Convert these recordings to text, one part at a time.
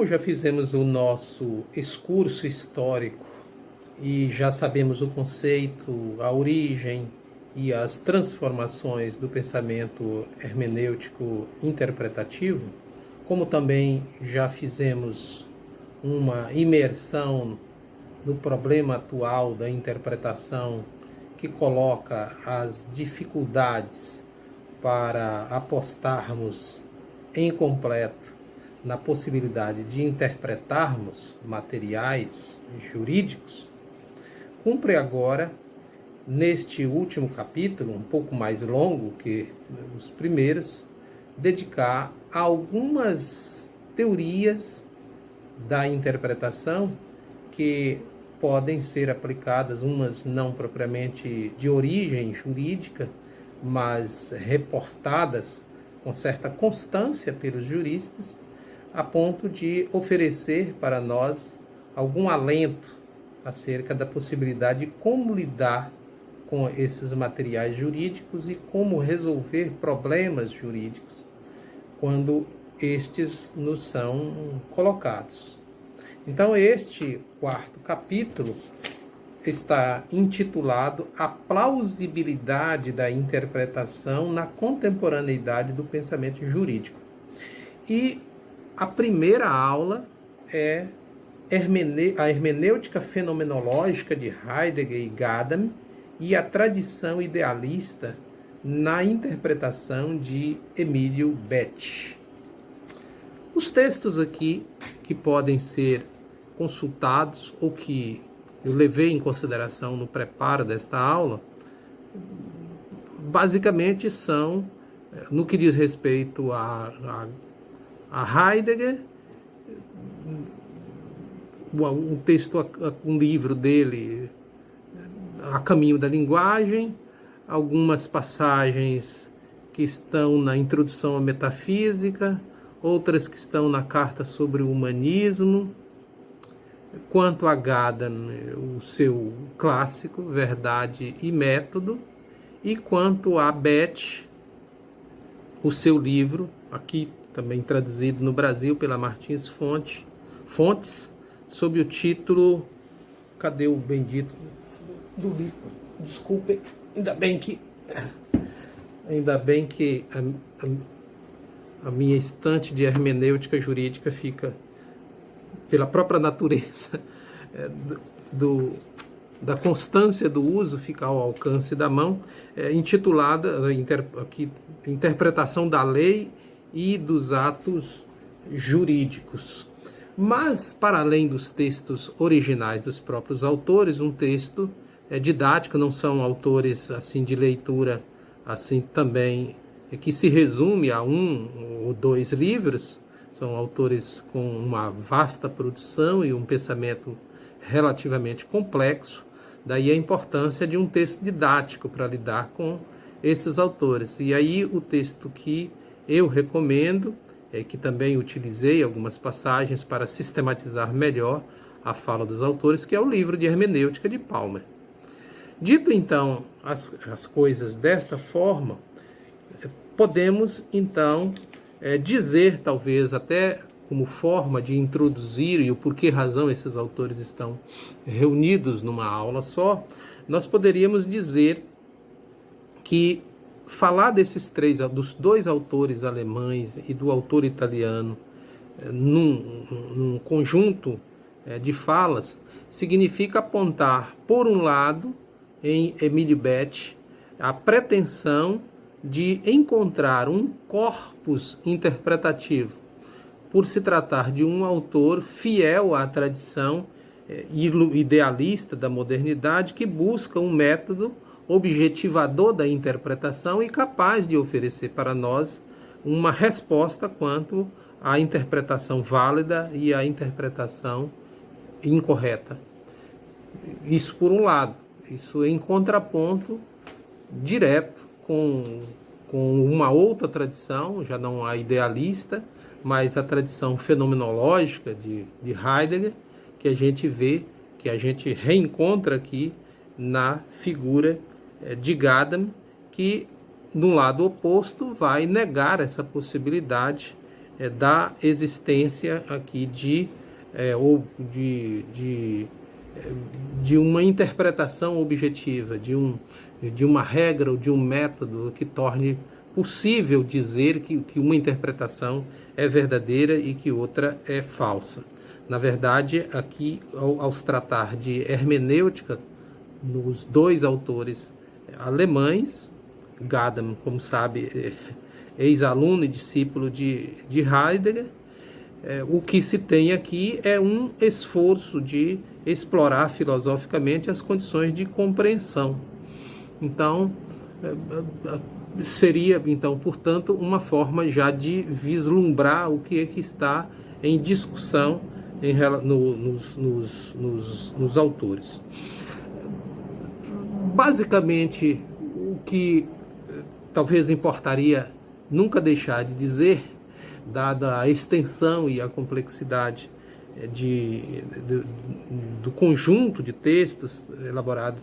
já fizemos o nosso excurso histórico e já sabemos o conceito, a origem e as transformações do pensamento hermenêutico interpretativo, como também já fizemos uma imersão no problema atual da interpretação que coloca as dificuldades para apostarmos em completo na possibilidade de interpretarmos materiais jurídicos, cumpre agora, neste último capítulo, um pouco mais longo que os primeiros, dedicar a algumas teorias da interpretação que podem ser aplicadas, umas não propriamente de origem jurídica, mas reportadas com certa constância pelos juristas, a ponto de oferecer para nós algum alento acerca da possibilidade de como lidar com esses materiais jurídicos e como resolver problemas jurídicos quando estes nos são colocados. Então, este quarto capítulo está intitulado A Plausibilidade da Interpretação na Contemporaneidade do Pensamento Jurídico. E a primeira aula é a hermenêutica fenomenológica de Heidegger e Gadamer e a tradição idealista na interpretação de Emílio Betti. Os textos aqui que podem ser consultados ou que eu levei em consideração no preparo desta aula, basicamente são, no que diz respeito a Heidegger, um livro dele, A Caminho da Linguagem, algumas passagens que estão na Introdução à Metafísica, outras que estão na Carta sobre o Humanismo. Quanto a Gadamer, o seu clássico, Verdade e Método, e quanto a Betti, o seu livro, aqui também traduzido no Brasil pela Martins Fontes, sob o título, cadê o bendito do livro? Desculpem, ainda bem que a minha estante de hermenêutica jurídica fica, pela própria natureza da constância do uso, fica ao alcance da mão, intitulada aqui, Interpretação da Lei e dos Atos Jurídicos. Mas, para além dos textos originais dos próprios autores, um texto didático, não são autores assim de leitura assim também que se resume a um ou dois livros, são autores com uma vasta produção e um pensamento relativamente complexo, daí a importância de um texto didático para lidar com esses autores. E aí o texto que eu recomendo, que também utilizei algumas passagens para sistematizar melhor a fala dos autores, que é o livro de Hermenêutica de Palmer. Dito então as coisas desta forma, podemos então dizer, talvez até como forma de introduzir e o porquê razão esses autores estão reunidos numa aula só, nós poderíamos dizer que falar dos dois autores alemães e do autor italiano num conjunto de falas significa apontar, por um lado, em Emílio Betti, a pretensão de encontrar um corpus interpretativo, por se tratar de um autor fiel à tradição idealista da modernidade, que busca um método objetivador da interpretação e capaz de oferecer para nós uma resposta quanto à interpretação válida e à interpretação incorreta. Isso por um lado, isso em contraponto direto com uma outra tradição, já não a idealista, mas a tradição fenomenológica de Heidegger, que a gente vê, que a gente reencontra aqui na figura de Gadamer, que, no lado oposto, vai negar essa possibilidade da existência aqui de uma interpretação objetiva, de uma regra ou de um método que torne possível dizer que uma interpretação é verdadeira e que outra é falsa. Na verdade, aqui, ao se tratar de hermenêutica, nos dois autores alemães, Gadamer, como sabe, ex-aluno e discípulo de Heidegger, o que se tem aqui é um esforço de explorar filosoficamente as condições de compreensão. Então, seria, portanto, uma forma já de vislumbrar o que é que está em discussão nos autores. Basicamente, o que talvez importaria nunca deixar de dizer, dada a extensão e a complexidade do conjunto de textos elaborados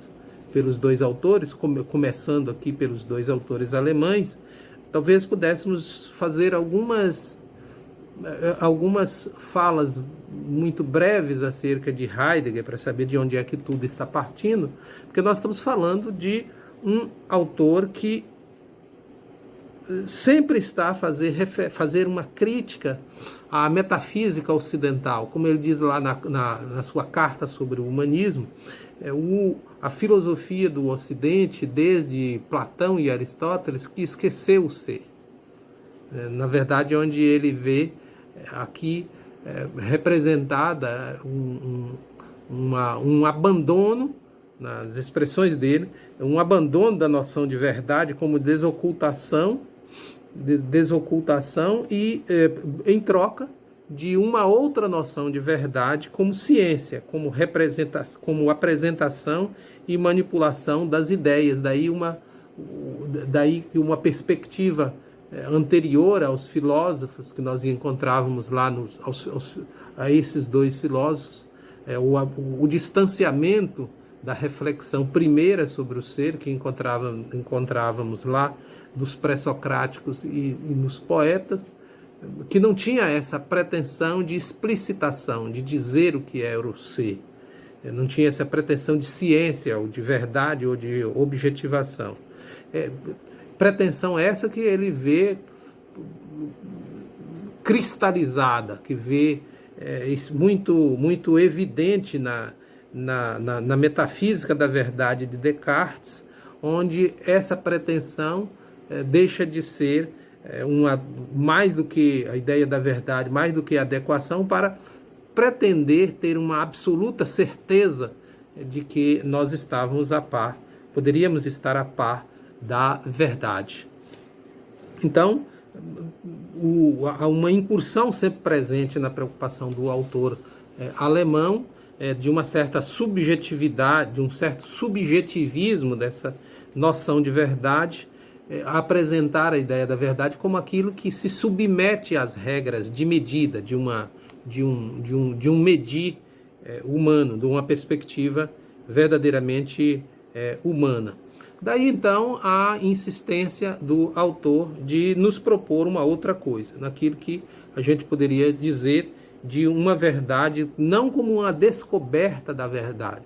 pelos dois autores, começando aqui pelos dois autores alemães, talvez pudéssemos fazer algumas falas muito breves acerca de Heidegger, para saber de onde é que tudo está partindo, porque nós estamos falando de um autor que sempre está a fazer uma crítica à metafísica ocidental, como ele diz lá na sua carta sobre o humanismo. A filosofia do Ocidente, desde Platão e Aristóteles, que esqueceu o ser. Na verdade, onde ele vê aqui representada um abandono, nas expressões dele, um abandono da noção de verdade como desocultação e em troca de uma outra noção de verdade como ciência, como apresentação e manipulação das ideias. Daí que uma perspectiva anterior aos filósofos que nós encontrávamos lá a esses dois filósofos, o distanciamento da reflexão primeira sobre o ser que encontrávamos lá dos pré-socráticos e nos poetas, que não tinha essa pretensão de explicitação, de dizer o que era o ser. Não tinha essa pretensão de ciência, ou de verdade, ou de objetivação. Pretensão essa que ele vê cristalizada, que vê muito evidente na metafísica da verdade de Descartes, onde essa pretensão deixa de ser mais do que a ideia da verdade, mais do que a adequação, para pretender ter uma absoluta certeza de que nós estávamos a par, poderíamos estar a par da verdade. Então, há uma incursão sempre presente na preocupação do autor alemão, de uma certa subjetividade, de um certo subjetivismo dessa noção de verdade, apresentar a ideia da verdade como aquilo que se submete às regras de medida, de um medir humano, de uma perspectiva verdadeiramente humana. Daí, então, a insistência do autor de nos propor uma outra coisa, naquilo que a gente poderia dizer de uma verdade, não como uma descoberta da verdade,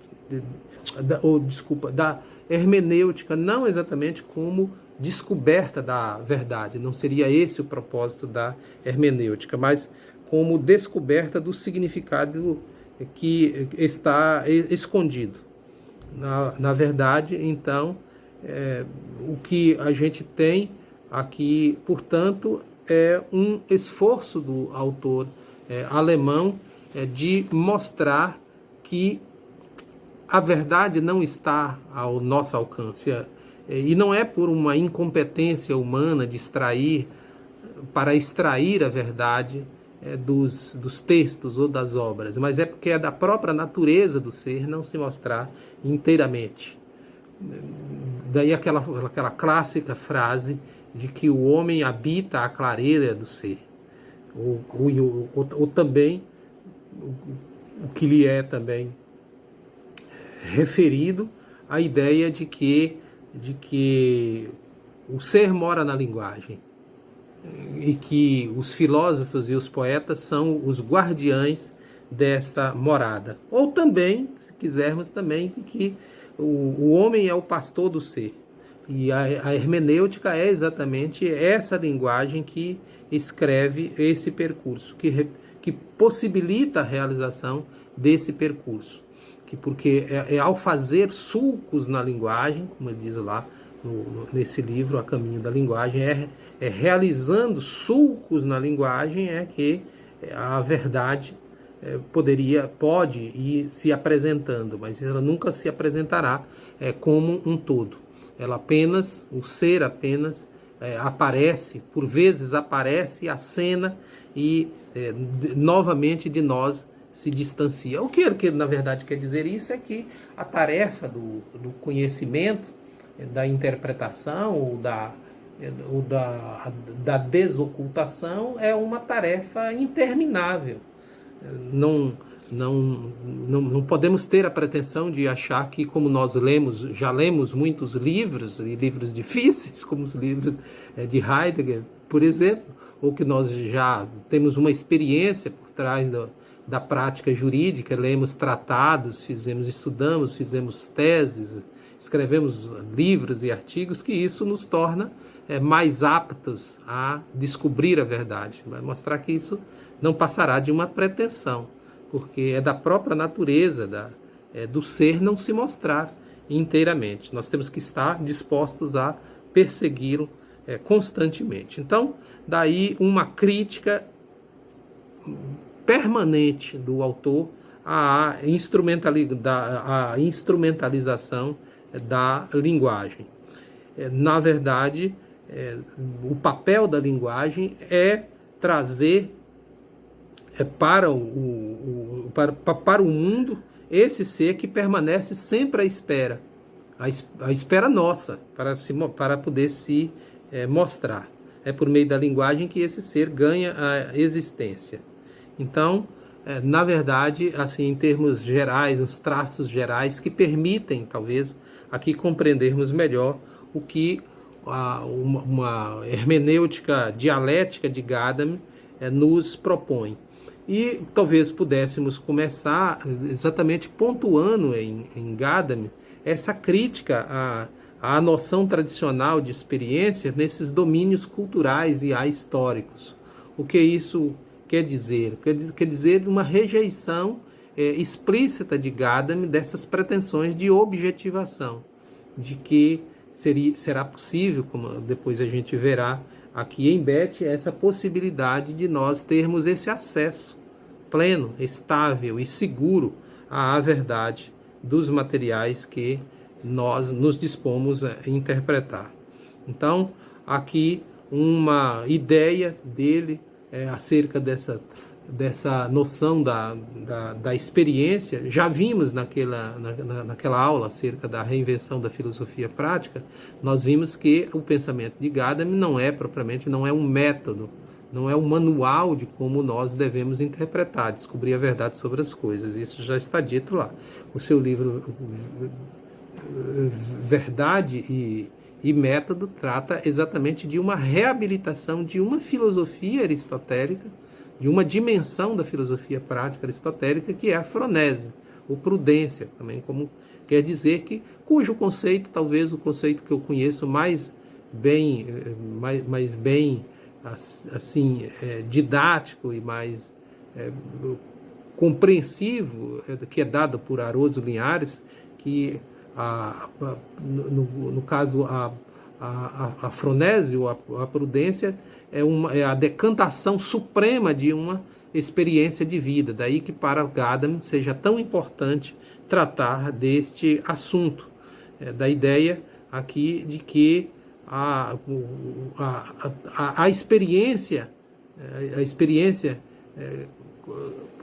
da hermenêutica, não exatamente como descoberta da verdade, não seria esse o propósito da hermenêutica, mas como descoberta do significado que está escondido. Na verdade, então, o que a gente tem aqui, portanto, é um esforço do autor alemão de mostrar que a verdade não está ao nosso alcance. E não é por uma incompetência humana para extrair a verdade dos textos ou das obras, mas é porque é da própria natureza do ser não se mostrar inteiramente. Daí aquela clássica frase de que o homem habita a clareira do ser, ou também o que lhe é também referido à ideia de que o ser mora na linguagem. e que os filósofos e os poetas são os guardiães desta morada. Ou também, se quisermos também, que o homem é o pastor do ser. E a hermenêutica é exatamente essa linguagem que escreve esse percurso, que possibilita a realização desse percurso. Porque ao fazer sulcos na linguagem, como ele diz lá nesse livro, A Caminho da Linguagem, realizando sulcos na linguagem é que a verdade pode ir se apresentando, mas ela nunca se apresentará como um todo. Ela apenas, o ser apenas aparece, por vezes aparece, acena e novamente de nós se distancia. O que na verdade quer dizer isso é que a tarefa do conhecimento, da interpretação ou da desocultação é uma tarefa interminável. Não podemos ter a pretensão de achar que, como nós já lemos muitos livros, e livros difíceis, como os livros de Heidegger, por exemplo, ou que nós já temos uma experiência por trás da prática jurídica, lemos tratados, estudamos, fizemos teses, escrevemos livros e artigos, que isso nos torna mais aptos a descobrir a verdade. Vai mostrar que isso não passará de uma pretensão, porque é da própria natureza do ser não se mostrar inteiramente. Nós temos que estar dispostos a persegui-lo constantemente. Então, daí uma crítica permanente do autor à instrumentalização da linguagem. Na verdade, o papel da linguagem é trazer para o mundo esse ser que permanece sempre à espera, a espera nossa, para poder se mostrar. É por meio da linguagem que esse ser ganha a existência. Então, na verdade, assim, em termos gerais, os traços gerais que permitem, talvez, aqui compreendermos melhor o que uma hermenêutica dialética de Gadamer nos propõe. E talvez pudéssemos começar exatamente pontuando em Gadamer essa crítica à noção tradicional de experiência nesses domínios culturais e históricos. O que isso quer dizer? Quer dizer uma rejeição explícita de Gadamer dessas pretensões de objetivação, de que será possível, como depois a gente verá aqui em Beth, essa possibilidade de nós termos esse acesso pleno, estável e seguro à verdade dos materiais que nós nos dispomos a interpretar. Então, aqui uma ideia dele acerca dessa noção da experiência. Já vimos naquela aula acerca da reinvenção da filosofia prática, nós vimos que o pensamento de Gadamer não é um método, não é um manual de como nós devemos interpretar, descobrir a verdade sobre as coisas. Isso já está dito lá. O seu livro Verdade e Método trata exatamente de uma reabilitação de uma filosofia aristotélica, de uma dimensão da filosofia prática aristotélica, que é a fronese, ou prudência, também como quer dizer cujo conceito, talvez o conceito que eu conheço mais bem assim, didático e mais compreensivo, que é dado por Aroso Linhares, que no caso a fronese ou a prudência é a decantação suprema de uma experiência de vida. Daí que para Gadamer seja tão importante tratar deste assunto, da ideia aqui de que a experiência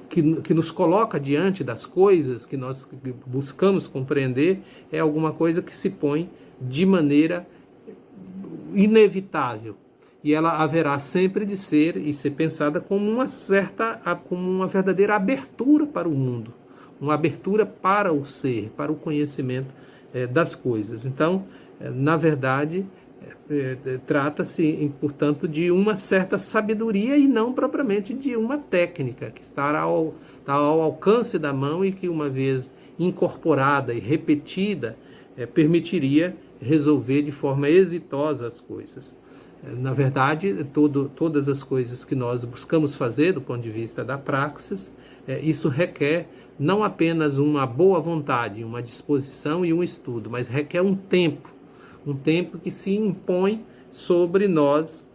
que nos coloca diante das coisas que nós buscamos compreender é alguma coisa que se põe de maneira inevitável, e ela haverá sempre de ser e ser pensada como uma verdadeira abertura para o mundo, uma abertura para o ser, para o conhecimento das coisas. Então, na verdade, trata-se, portanto, de uma certa sabedoria e não propriamente de uma técnica que está ao alcance da mão e que, uma vez incorporada e repetida, permitiria resolver de forma exitosa as coisas. Na verdade, todas as coisas que nós buscamos fazer do ponto de vista da praxis, isso requer não apenas uma boa vontade, uma disposição e um estudo, mas requer um tempo que se impõe sobre nós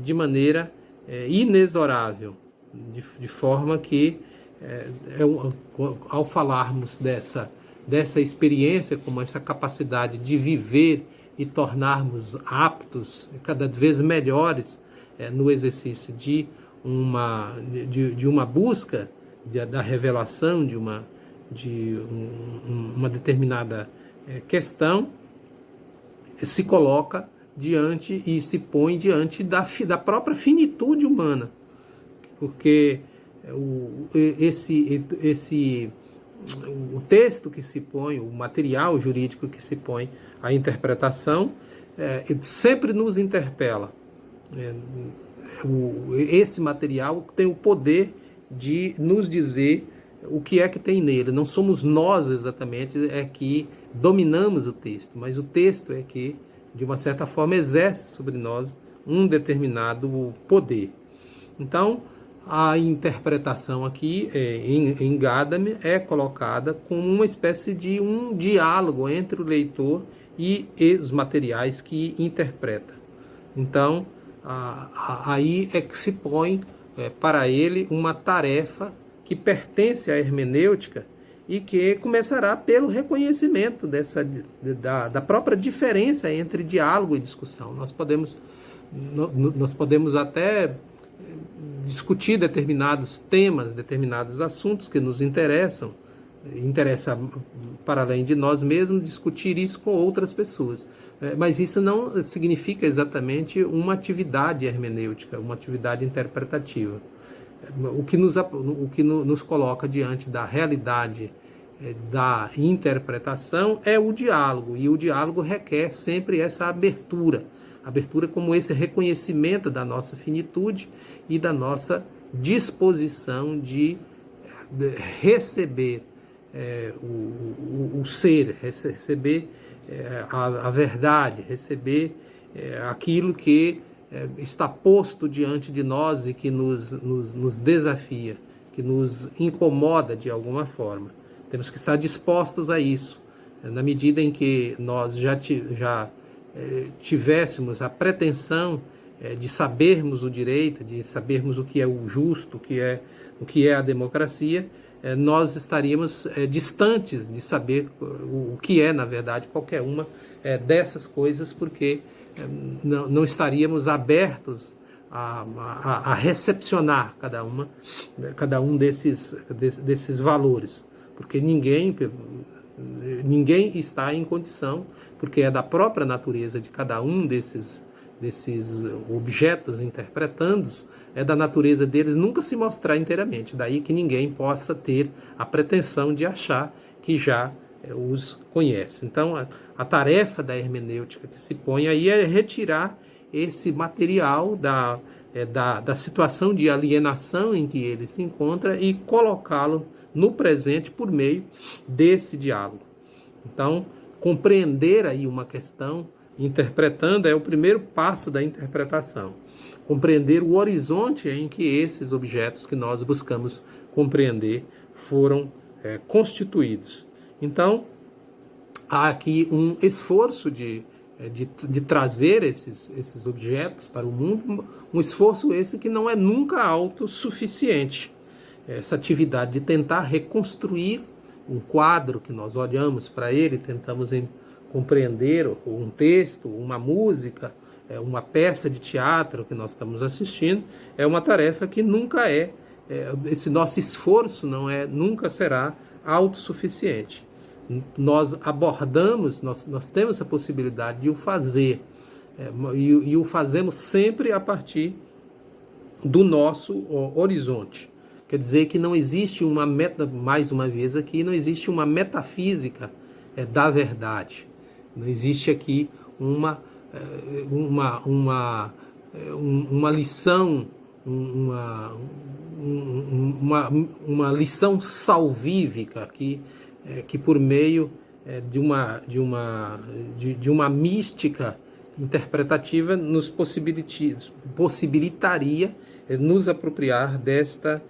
de maneira inexorável, de forma que, ao falarmos dessa experiência, como essa capacidade de viver e tornarmos aptos, cada vez melhores no exercício de uma busca da revelação de uma determinada questão, se coloca diante e se põe diante da própria finitude humana, porque o texto que se põe, o material jurídico que se põe à interpretação, sempre nos interpela. Esse material tem o poder de nos dizer o que é que tem nele. Não somos nós exatamente que dominamos o texto, mas o texto é que, de uma certa forma, exerce sobre nós um determinado poder. Então, a interpretação aqui em Gadamer é colocada como uma espécie de um diálogo entre o leitor e os materiais que interpreta. Então, aí é que se põe para ele uma tarefa que pertence à hermenêutica e que começará pelo reconhecimento da própria diferença entre diálogo e discussão. Nós podemos até discutir determinados temas, determinados assuntos que nos interessa para além de nós mesmos, discutir isso com outras pessoas. Mas isso não significa exatamente uma atividade hermenêutica, uma atividade interpretativa. O que nos coloca diante da realidade da interpretação é o diálogo, e o diálogo requer sempre essa abertura como esse reconhecimento da nossa finitude e da nossa disposição de receber o ser, receber a verdade, receber aquilo que está posto diante de nós e que nos desafia, que nos incomoda de alguma forma. Temos que estar dispostos a isso, na medida em que nós já tivéssemos a pretensão de sabermos o direito, de sabermos o que é o justo, o que é a democracia, nós estaríamos distantes de saber o que é, na verdade, qualquer uma dessas coisas, porque não estaríamos abertos a recepcionar cada um desses valores, porque ninguém está em condição, porque é da própria natureza de cada um desses objetos interpretandos, é da natureza deles nunca se mostrar inteiramente. Daí que ninguém possa ter a pretensão de achar que já os conhece. Então, a tarefa da hermenêutica que se põe aí é retirar esse material da situação de alienação em que ele se encontra e colocá-lo no presente por meio desse diálogo. Então, compreender aí uma questão interpretando é o primeiro passo da interpretação. Compreender o horizonte em que esses objetos que nós buscamos compreender foram constituídos. Então, há aqui um esforço de trazer esses objetos para o mundo, um esforço esse que não é nunca autossuficiente. Essa atividade de tentar reconstruir um quadro que nós olhamos para ele, tentamos compreender um texto, uma música, uma peça de teatro que nós estamos assistindo, é uma tarefa que nunca esse nosso esforço nunca será autossuficiente. Nós abordamos, nós temos a possibilidade de o fazer, e o fazemos sempre a partir do nosso horizonte. Quer dizer que não existe mais uma vez aqui, não existe uma metafísica da verdade. Não existe aqui uma uma lição, uma lição salvífica que por meio de uma mística interpretativa nos possibilitaria nos apropriar desta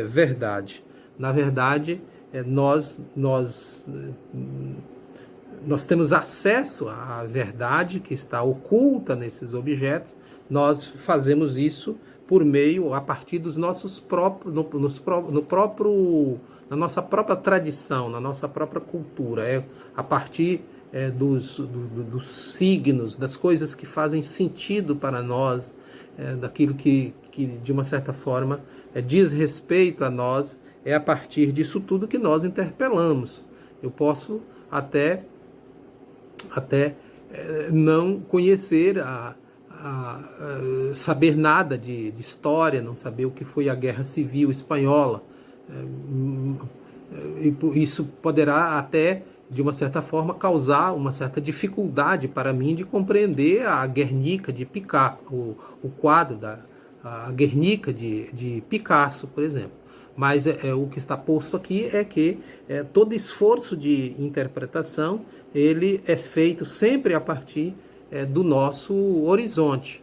verdade. Na verdade, nós temos acesso à verdade que está oculta nesses objetos. Nós fazemos isso a partir dos nossos próprios, na nossa própria tradição, na nossa própria cultura, a partir dos signos, das coisas que fazem sentido para nós, daquilo que de uma certa forma diz respeito a nós. É a partir disso tudo que nós interpelamos. Eu posso até não conhecer, saber nada de história, não saber o que foi a Guerra Civil Espanhola. Isso poderá até, de uma certa forma, causar uma certa dificuldade para mim de compreender a Guernica de Picasso, o quadro a Guernica de Picasso, por exemplo. Mas o que está posto aqui é que todo esforço de interpretação ele é feito sempre a partir do nosso horizonte,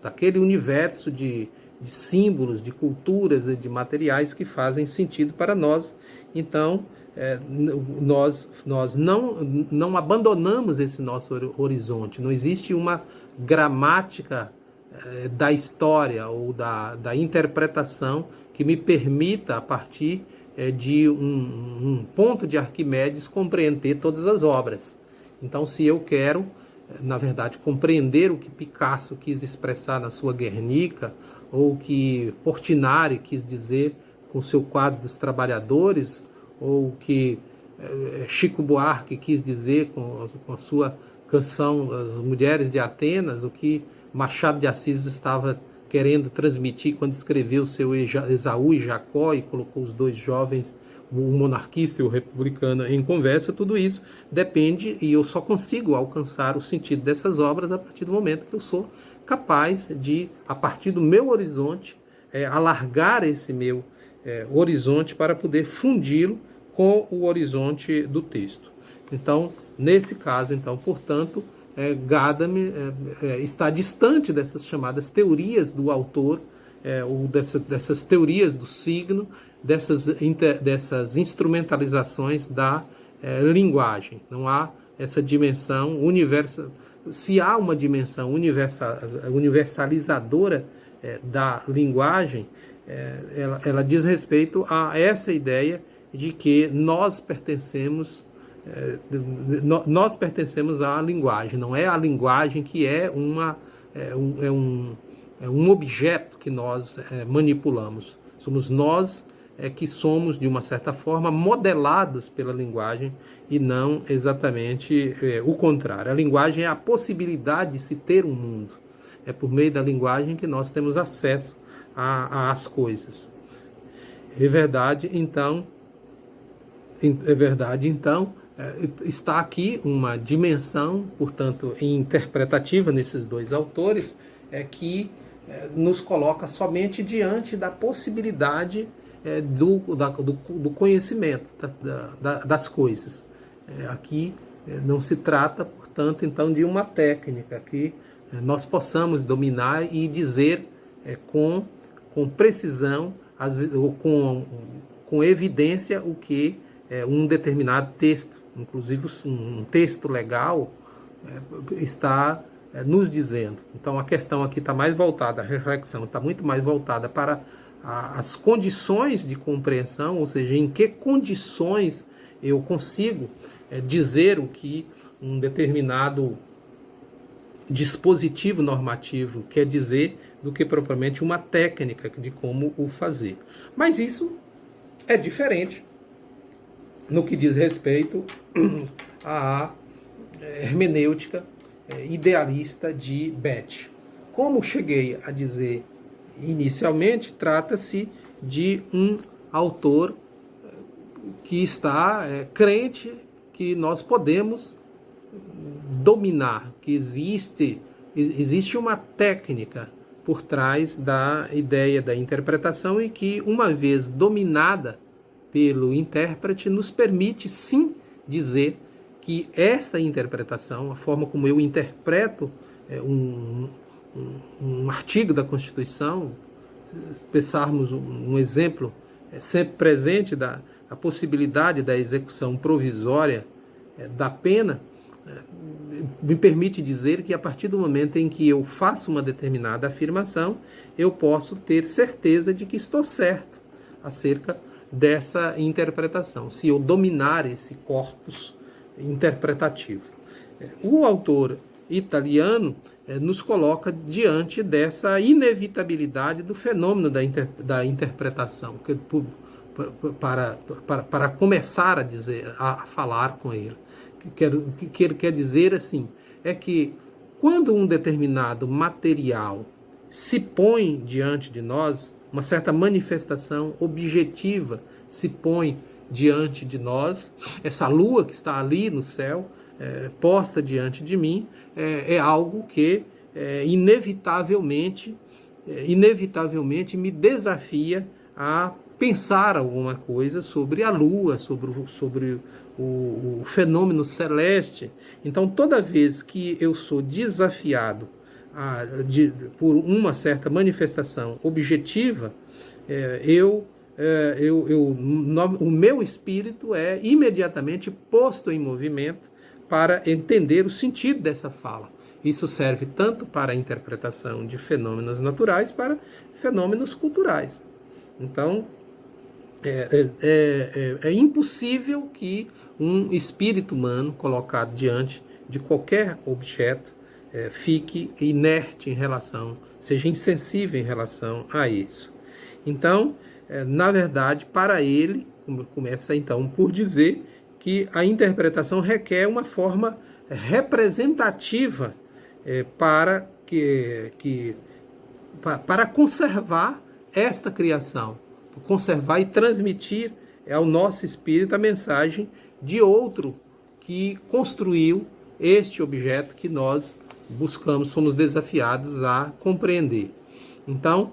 daquele universo de símbolos, de culturas e de materiais que fazem sentido para nós. Então, nós não abandonamos esse nosso horizonte. Não existe uma gramática da história ou da interpretação que me permita, a partir de um ponto de Arquimedes, compreender todas as obras. Então, se eu quero, na verdade, compreender o que Picasso quis expressar na sua Guernica, ou o que Portinari quis dizer com o seu quadro dos trabalhadores, ou o que Chico Buarque quis dizer com a sua canção As Mulheres de Atenas, o que Machado de Assis estava querendo transmitir quando escreveu o seu Esaú e Jacó e colocou os dois jovens, o monarquista e o republicano, em conversa. Tudo isso depende, e eu só consigo alcançar o sentido dessas obras a partir do momento que eu sou capaz de, a partir do meu horizonte, alargar esse meu horizonte para poder fundi-lo com o horizonte do texto. Então, nesse caso, portanto, Gadamer está distante dessas chamadas teorias do autor, ou dessas teorias do signo, dessas instrumentalizações da linguagem. Não há essa dimensão universal. Se há uma dimensão universalizadora da linguagem, ela diz respeito a essa ideia de que nós pertencemos à linguagem. Não é a linguagem que é um objeto que nós manipulamos. Somos nós que somos, de uma certa forma, modelados pela linguagem, e não exatamente o contrário. A linguagem é a possibilidade de se ter um mundo. É por meio da linguagem que nós temos acesso às coisas. É verdade, então, está aqui uma dimensão, portanto, interpretativa nesses dois autores, que nos coloca somente diante da possibilidade do conhecimento das coisas. Aqui não se trata, portanto, então, de uma técnica que nós possamos dominar e dizer com precisão, ou com evidência, o que um determinado texto, inclusive um texto legal, está nos dizendo. Então, a questão aqui está mais voltada, a reflexão está muito mais voltada para as condições de compreensão, ou seja, em que condições eu consigo dizer o que um determinado dispositivo normativo quer dizer, do que propriamente uma técnica de como o fazer. Mas isso é diferente no que diz respeito à hermenêutica idealista de Betti. Como cheguei a dizer inicialmente, trata-se de um autor que está crente que nós podemos dominar, que existe uma técnica por trás da ideia da interpretação e que, uma vez dominada pelo intérprete, nos permite sim dizer que esta interpretação, a forma como eu interpreto um artigo da Constituição, pensarmos um exemplo sempre presente da possibilidade da execução provisória da pena, me permite dizer que a partir do momento em que eu faço uma determinada afirmação, eu posso ter certeza de que estou certo acerca dessa interpretação, se eu dominar esse corpus interpretativo. O autor italiano nos coloca diante dessa inevitabilidade do fenômeno da interpretação, para começar a falar com ele. O que ele quer dizer assim é que quando um determinado material se põe diante de nós, uma certa manifestação objetiva se põe diante de nós, essa lua que está ali no céu, posta diante de mim, é algo que inevitavelmente me desafia a pensar alguma coisa sobre a lua, sobre o fenômeno celeste. Então, toda vez que eu sou desafiado por uma certa manifestação objetiva, o meu espírito é imediatamente posto em movimento para entender o sentido dessa fala. Isso serve tanto para a interpretação de fenômenos naturais, para fenômenos culturais. Então, é impossível que um espírito humano colocado diante de qualquer objeto fique inerte em relação, seja insensível em relação a isso. Então, na verdade, para ele, começa então por dizer que a interpretação requer uma forma representativa para conservar esta criação, conservar e transmitir ao nosso espírito a mensagem de outro que construiu este objeto que nós buscamos, somos desafiados a compreender. Então,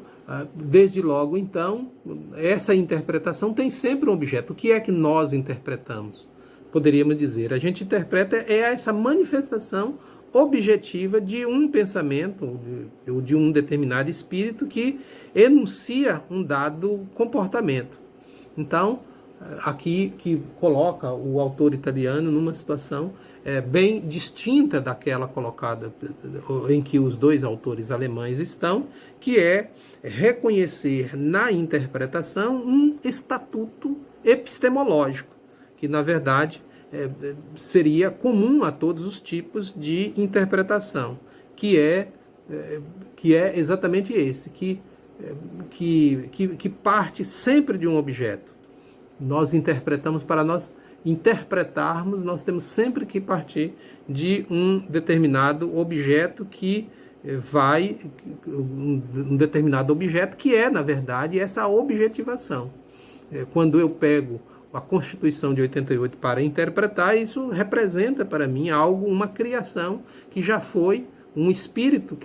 desde logo, então, essa interpretação tem sempre um objeto. O que é que nós interpretamos? Poderíamos dizer, a gente interpreta essa manifestação objetiva de um pensamento ou de um determinado espírito que enuncia um dado comportamento. Então, aqui que coloca o autor italiano numa situação bem distinta daquela colocada em que os dois autores alemães estão, que é reconhecer na interpretação um estatuto epistemológico, que na verdade seria comum a todos os tipos de interpretação, que é exatamente esse, que parte sempre de um objeto. Nós interpretamos, para nós interpretarmos, nós temos sempre que partir de um determinado objeto um determinado objeto que é, na verdade, essa objetivação. Quando eu pego a Constituição de 88 para interpretar, isso representa para mim uma criação que já foi um espírito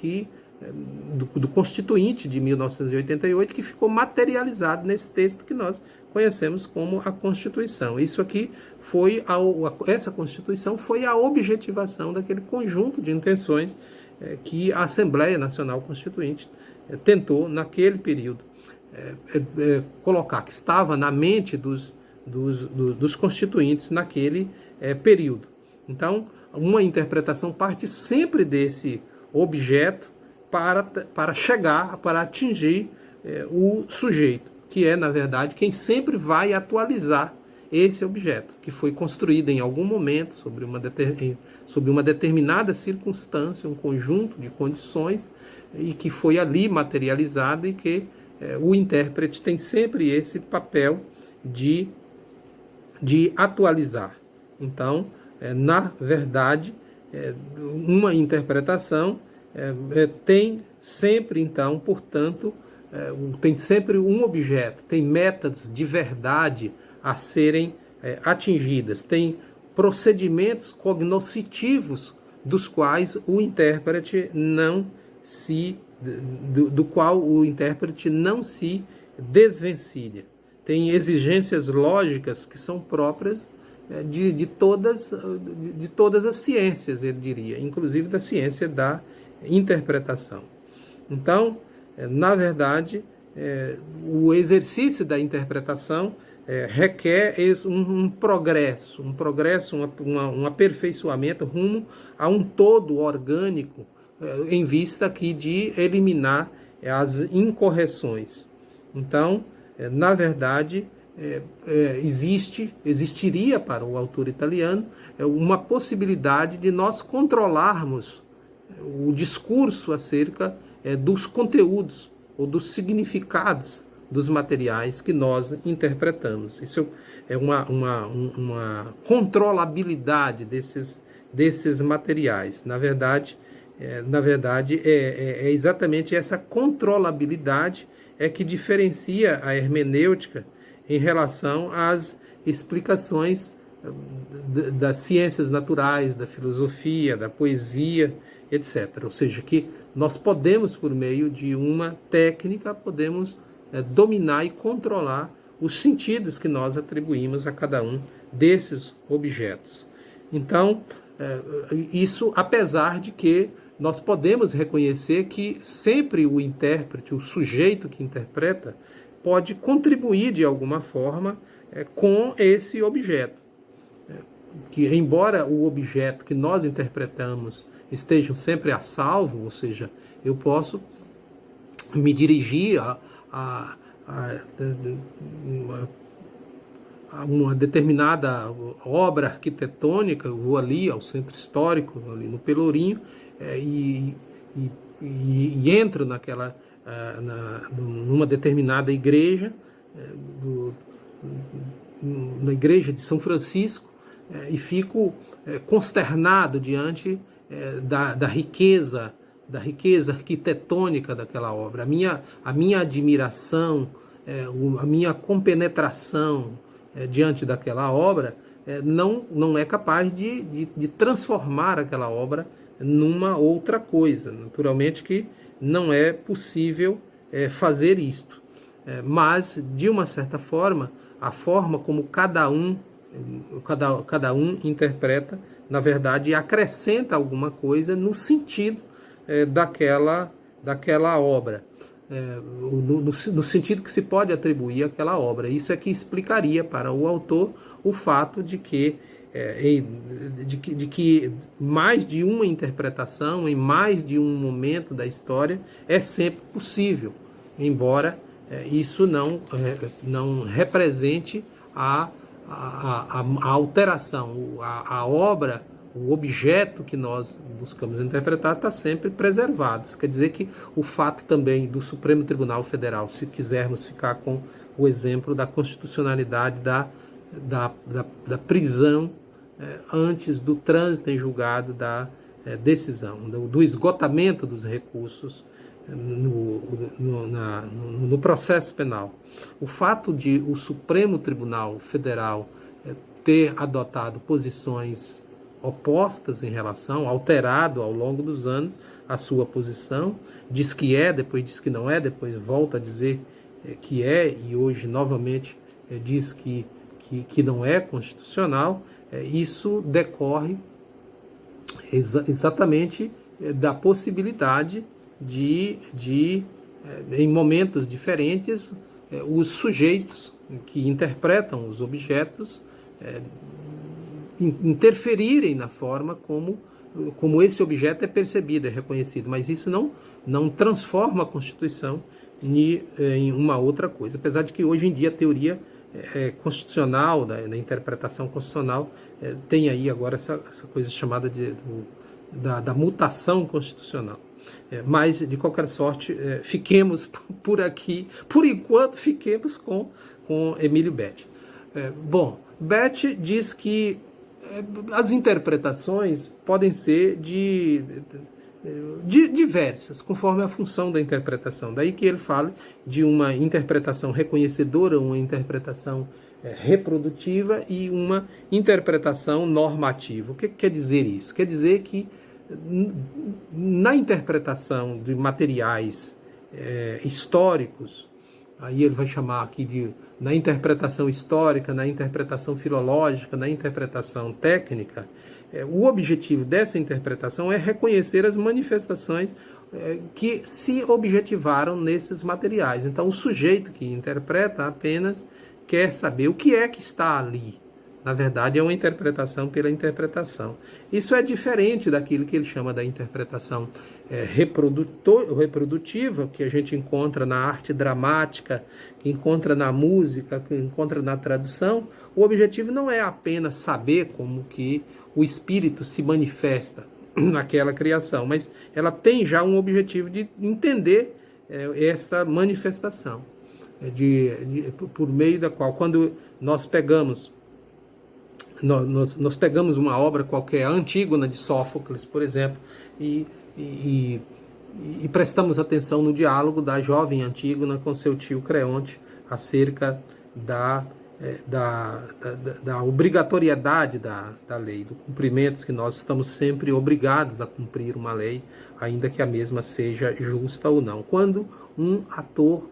do Constituinte de 1988 que ficou materializado nesse texto que nós conhecemos como a Constituição. Isso aqui essa Constituição foi a objetivação daquele conjunto de intenções que a Assembleia Nacional Constituinte tentou, naquele período, colocar, que estava na mente dos constituintes naquele período. Então, uma interpretação parte sempre desse objeto para atingir o sujeito, que é, na verdade, quem sempre vai atualizar esse objeto, que foi construído em algum momento sobre uma determinada circunstância, um conjunto de condições, e que foi ali materializado, e que o intérprete tem sempre esse papel de atualizar. Então, na verdade, uma interpretação tem sempre, então, portanto, tem sempre um objeto, tem metas de verdade a serem atingidas, tem procedimentos cognoscitivos dos quais o intérprete não se do qual o intérprete não se desvencilha. Tem exigências lógicas que são próprias de todas as ciências, ele diria, inclusive da ciência da interpretação. Então, na verdade, o exercício da interpretação requer um progresso, um aperfeiçoamento rumo a um todo orgânico, em vista aqui de eliminar as incorreções. Então, na verdade, existiria para o autor italiano uma possibilidade de nós controlarmos o discurso acerca dos conteúdos ou dos significados dos materiais que nós interpretamos. Isso é uma controlabilidade desses materiais. Na verdade, é exatamente essa controlabilidade que diferencia a hermenêutica em relação às explicações das ciências naturais, da filosofia, da poesia, etc. Ou seja, que nós podemos, por meio de uma técnica, dominar e controlar os sentidos que nós atribuímos a cada um desses objetos. Então, isso apesar de que nós podemos reconhecer que sempre o intérprete, o sujeito que interpreta, pode contribuir de alguma forma com esse objeto. Que, embora o objeto que nós interpretamos esteja sempre a salvo, ou seja, eu posso me dirigir a uma determinada obra arquitetônica, eu vou ali ao centro histórico, ali no Pelourinho, e entro numa determinada igreja, na igreja de São Francisco, e fico consternado diante da riqueza arquitetônica daquela obra. A minha admiração, a minha compenetração diante daquela obra não é capaz de transformar aquela obra numa outra coisa. Naturalmente que não é possível fazer isto. Mas, de uma certa forma, a forma como cada um interpreta, na verdade, acrescenta alguma coisa no sentido daquela obra, no sentido que se pode atribuir àquela obra. Isso é que explicaria para o autor o fato de que mais de uma interpretação, em mais de um momento da história, é sempre possível, embora isso não represente a alteração. A obra, o objeto que nós buscamos interpretar está sempre preservado. Isso quer dizer que o fato também do Supremo Tribunal Federal, se quisermos ficar com o exemplo da constitucionalidade da prisão antes do trânsito em julgado da decisão, do esgotamento dos recursos no processo penal. O fato de o Supremo Tribunal Federal ter adotado posições opostas em relação, alterado ao longo dos anos a sua posição, diz que depois diz que não depois volta a dizer que e hoje novamente diz que não é constitucional, isso decorre exatamente da possibilidade de em momentos diferentes, os sujeitos que interpretam os objetos interferirem na forma como esse objeto é percebido, é reconhecido. Mas isso não transforma a Constituição em uma outra coisa. Apesar de que hoje em dia a teoria constitucional, da interpretação constitucional, tem aí agora essa coisa chamada da mutação constitucional. Mas, de qualquer sorte, fiquemos por aqui, por enquanto, fiquemos com Emílio Betti. Bom, Betti diz que as interpretações podem ser diversas, conforme a função da interpretação. Daí que ele fala de uma interpretação reconhecedora, uma interpretação reprodutiva e uma interpretação normativa. O que quer dizer isso? Quer dizer que na interpretação de materiais históricos, aí ele vai chamar aqui na interpretação histórica, na interpretação filológica, na interpretação técnica, o objetivo dessa interpretação é reconhecer as manifestações que se objetivaram nesses materiais. Então, o sujeito que interpreta apenas quer saber o que é que está ali. Na verdade, é uma interpretação pela interpretação. Isso é diferente daquilo que ele chama da interpretação reprodutiva, que a gente encontra na arte dramática, que encontra na música, que encontra na tradução. O objetivo não é apenas saber como que o espírito se manifesta naquela criação, mas ela tem já um objetivo de entender esta manifestação, por meio da qual, quando nós pegamos uma obra qualquer, a Antígona de Sófocles, por exemplo, e prestamos atenção no diálogo da jovem Antígona com seu tio Creonte acerca da obrigatoriedade da lei, do cumprimento, que nós estamos sempre obrigados a cumprir uma lei, ainda que a mesma seja justa ou não. Quando um ator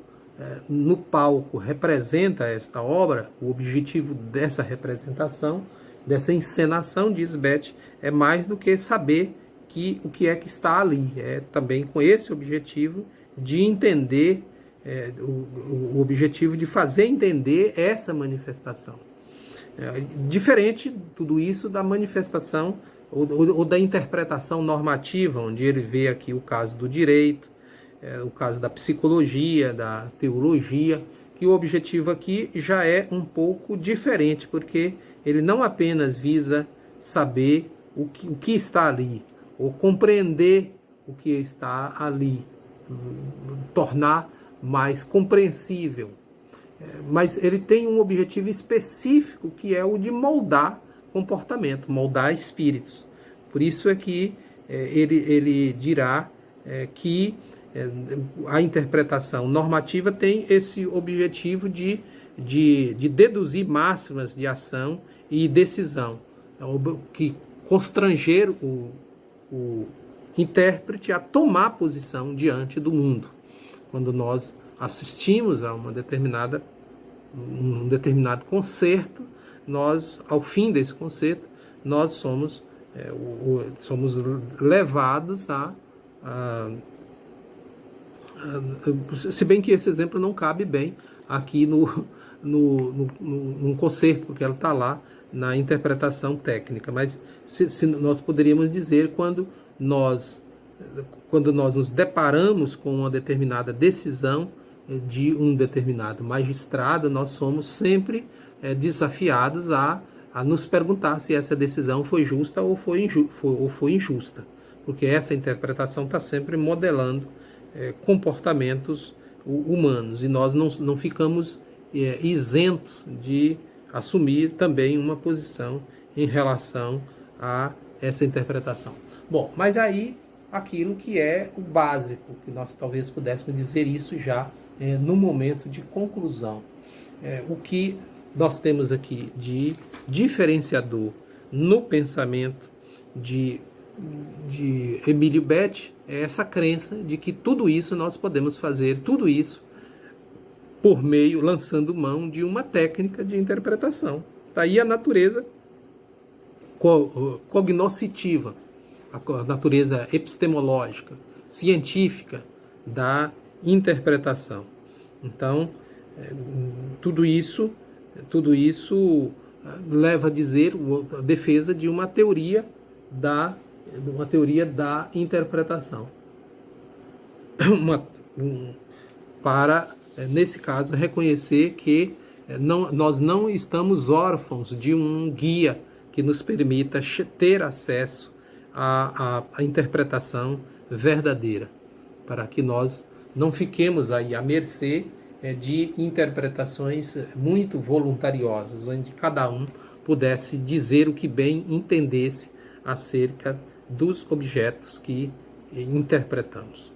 no palco representa esta obra, o objetivo dessa representação, dessa encenação, diz Beth, é mais do que saber o que é que está ali. É também com esse objetivo de entender, o objetivo de fazer entender essa manifestação. Diferente tudo isso da manifestação ou da interpretação normativa, onde ele vê aqui o caso do direito, o caso da psicologia, da teologia, que o objetivo aqui já é um pouco diferente, porque ele não apenas visa saber o que está ali, ou compreender o que está ali, tornar mais compreensível, mas ele tem um objetivo específico, que é o de moldar comportamento, moldar espíritos. Por isso é que ele dirá que a interpretação normativa tem esse objetivo de deduzir máximas de ação e decisão, que constranger o intérprete a tomar posição diante do mundo. Quando nós assistimos a um determinado concerto, nós, ao fim desse concerto, nós somos levados se bem que esse exemplo não cabe bem aqui num concerto, porque ela está lá na interpretação técnica, mas se nós poderíamos dizer quando nós nos deparamos com uma determinada decisão de um determinado magistrado, nós somos sempre desafiados a nos perguntar se essa decisão foi justa ou foi injusta, porque essa interpretação está sempre modelando comportamentos humanos, e nós não ficamos isentos de assumir também uma posição em relação a essa interpretação. Bom, mas aí aquilo que é o básico, que nós talvez pudéssemos dizer isso já no momento de conclusão. O que nós temos aqui de diferenciador no pensamento de Emílio Betti é essa crença de que tudo isso nós podemos fazer, tudo isso por meio, lançando mão de uma técnica de interpretação. Daí a natureza cognoscitiva, a natureza epistemológica, científica da interpretação. Então, tudo isso leva a dizer a defesa de uma teoria da interpretação. Para, nesse caso, reconhecer que nós não estamos órfãos de um guia que nos permita ter acesso à interpretação verdadeira, para que nós não fiquemos aí à mercê de interpretações muito voluntariosas, onde cada um pudesse dizer o que bem entendesse acerca dos objetos que interpretamos.